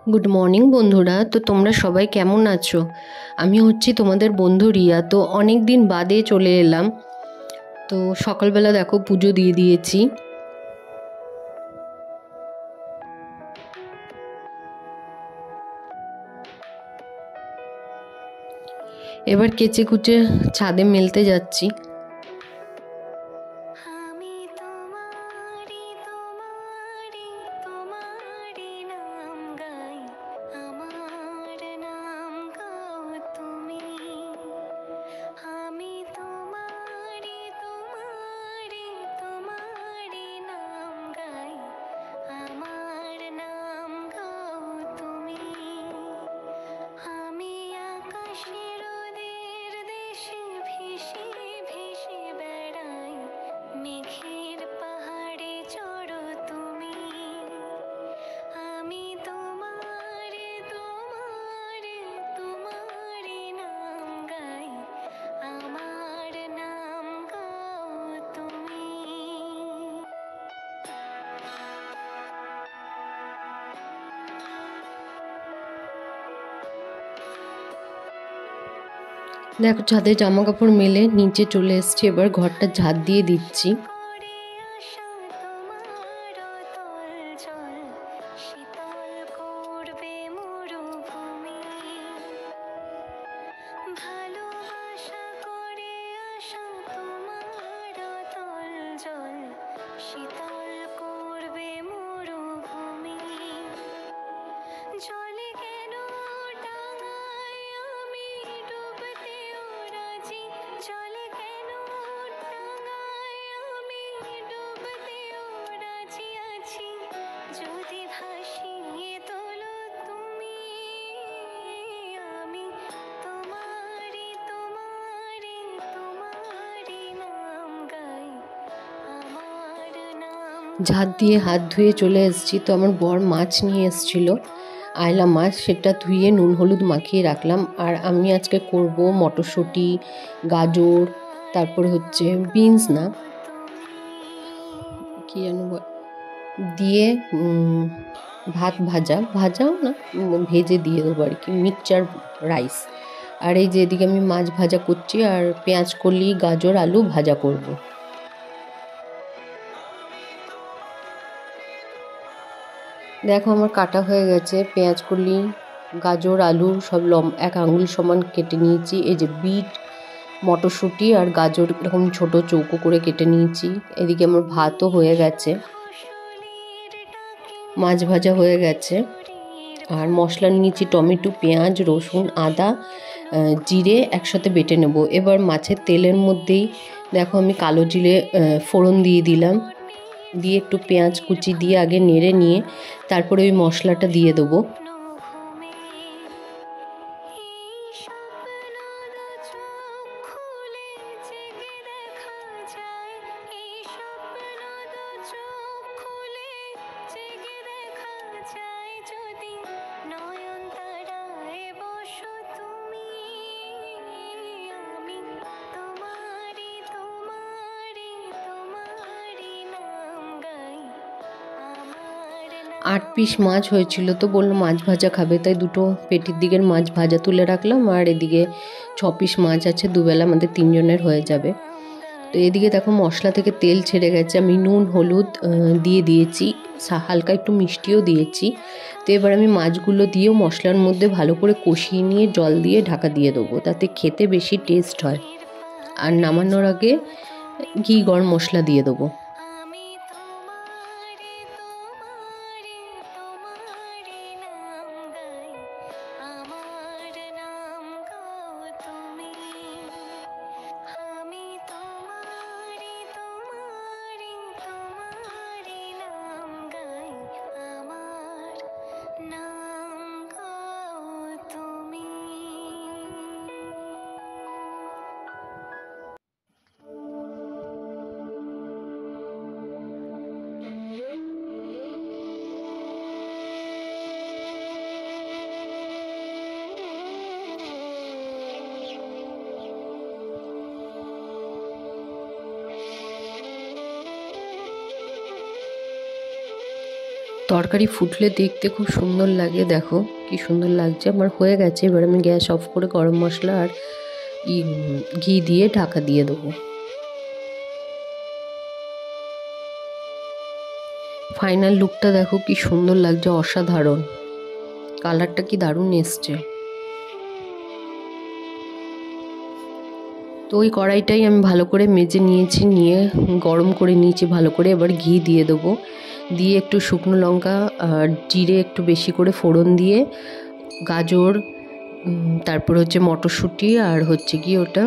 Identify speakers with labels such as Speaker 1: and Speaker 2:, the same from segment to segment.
Speaker 1: Good morning বন্ধুরা। তো তোমরা সবাই কেমন আছো? আমি হচ্ছি তোমাদের বন্ধু রিয়া। তো অনেক দিন বাদে চলে এলাম। তো সকালবেলা দেখো পুজো দিয়ে দিয়েছি। এবার কেচে কুচে ছাদে মেলতে যাচ্ছি। দেখো ছাদে জামা কাপড় মেলে নিচে চলে এসছি। এবার ঘরটা ঝাড় দিয়ে দিচ্ছি। ঝাঁট দিয়ে হাত ধুয়ে চলে এসেছি। তো আমার বর মাছ নিয়ে এসেছিল, আয়লা মাছ। সেটা ধুয়ে নুন হলুদ মাখিয়ে রাখলাম। আর আমি আজকে করব মটরশুঁটি, গাজর, তারপরে হচ্ছে বিনস না কি যেন দিয়ে ভাত ভাজাও না, ভেজে দিয়ে দেবো আর কি, মিক্সচার রাইস। আর এই যে এদিকে আমি মাছ ভাজা করছি, আর পেঁয়াজ কলি, গাজর, আলু ভাজা করব। দেখো আমার কাটা হয়ে গেছে। পেঁয়াজ কলি, গাজর, আলু সব এক আঙুল সমান কেটে নিয়েছি। এই যে বিট, মটরশুঁটি আর গাজর এরকম ছোট চৌকো করে কেটে নিয়েছি। এদিকে আমার ভাতও হয়ে গেছে, মাছ ভাজা হয়ে গেছে। আর মশলা নিয়েছি টমেটো, পেঁয়াজ, রসুন, আদা, জিরে একসাথে বেটে নেব। এবার মাছের তেলের মধ্যেই দেখো আমি কালো জিরে ফোড়ন দিয়ে দিলাম। দিয়ে একটু পেঁয়াজ কুচি দিয়ে আগে নেড়ে নিয়ে তারপরে ওই মশলাটা দিয়ে দেবো। আট পিস মাছ হয়েছিল, তো বললো মাছ ভাজা খাবে, তাই দুটো পেটির দিকের মাছ ভাজা তুলে রাখলাম। আর এদিকে 6 পিস মাছ আছে, দুবেলা আমাদের 3 জনের হয়ে যাবে। তো এদিকে দেখো মশলা থেকে তেল ছেড়ে গেছে। আমি নুন হলুদ দিয়ে দিয়েছি, হালকা একটু মিষ্টিও দিয়েছি। তো এবার আমি মাছগুলো দিয়েও মশলার মধ্যে ভালো করে কষিয়ে নিয়ে জল দিয়ে ঢাকা দিয়ে দেবো, তাতে খেতে বেশি টেস্ট হয়। আর নামানোর আগে ঘি গরম মশলা দিয়ে দেবো। তরকারি ফুটলে দেখতে খুব সুন্দর লাগে। দেখো কি সুন্দর লাগছে। আমার হয়ে গেছে। এবার আমি গ্যাস অফ করে গরম মশলা আর ঘি দিয়ে ঢাকা দিয়ে দেবো। ফাইনাল লুকটা দেখো কি সুন্দর লাগছে, অসাধারণ। কালারটা কি দারুণ এসছে। তো ওই কড়াইটাই আমি ভালো করে মেজে নিয়েছি, নিয়ে গরম করে নিয়েছি ভালো করে। এবার ঘি দিয়ে দেবো, দিয়ে একটু শুকনো লঙ্কা আর জিরে একটু বেশি করে ফোড়ন দিয়ে গাজর, তারপর হচ্ছে মটরশুঁটি আর হচ্ছে কি ওটা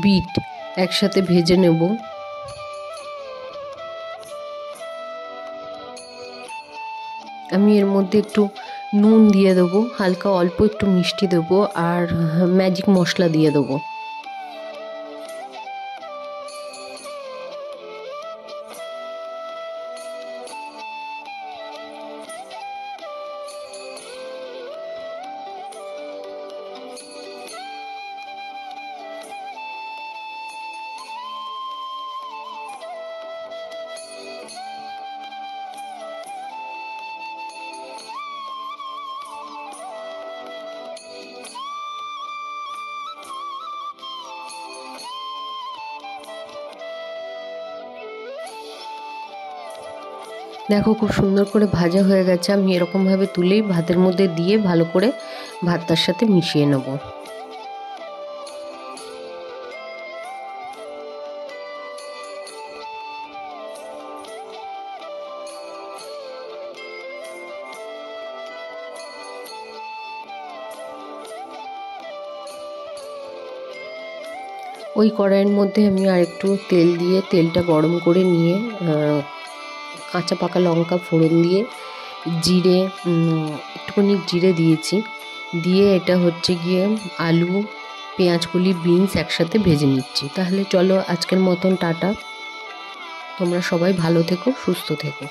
Speaker 1: বিট একসাথে ভেজে নেব। আমি এর মধ্যে একটু নুন দিয়ে দেবো, হালকা অল্প একটু মিষ্টি দেবো আর ম্যাজিক মশলা দিয়ে দেবো। দেখো খুব সুন্দর করে ভাজা হয়ে গেছে। আমি এরকমভাবে তুলেই ভাতের মধ্যে দিয়ে ভালো করে ভাতটার সাথে মিশিয়ে নেব। ওই কড়াইয়ের মধ্যে আমি আরেকটু তেল দিয়ে তেলটা গরম করে নিয়ে কাঁচা পাকা লঙ্কা ফোড়ন দিয়ে জিরে, একটুখানি জিরে দিয়েছি, দিয়ে এটা হচ্ছে গিয়ে আলু, পেঁয়াজকলি, বিনস একসাথে ভেজে নিচ্ছি। তাহলে চলো আজকের মতন টাটা। তোমরা সবাই ভালো থেকো, সুস্থ থেকো।